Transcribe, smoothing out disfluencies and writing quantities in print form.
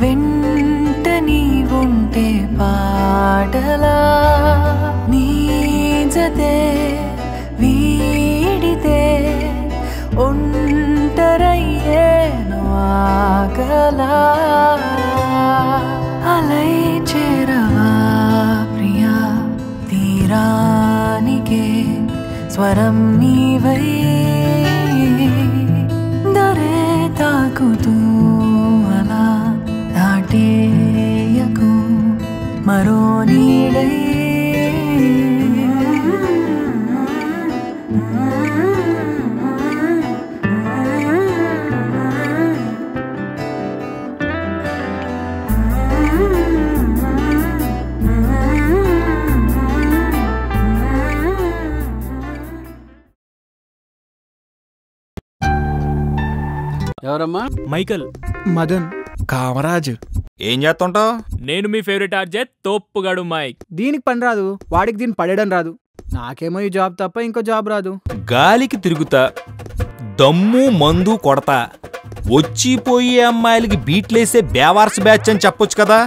వెంట నీవుంటే పాటలా నీ జతే వీడితే ఒంటరయ్యేను ఆగలా అలై చేరవా ప్రియా తీరానికే స్వరం నీవై దరే తాకుతూ అలా దాటేయకు మరో నీడై ఎవరమ్మా? మైకల్. మదన్. కామరాజు. ఏం చేస్తుంటావు? నేను మీ ఫేవరెట్ ఆర్జే తోప్పుగాడు మైక్. దీనికి పని రాదు, వాడికి దీన్ని పడేయడం రాదు. నాకేమో ఈ జాబ్ తప్ప ఇంకో జాబ్ రాదు. గాలికి తిరుగుతా, దమ్ము మందు కొడతా, వచ్చిపోయే అమ్మాయిలకి బీట్లేసే బేవార్స్ బ్యాచ్ అని చెప్పొచ్చు కదా.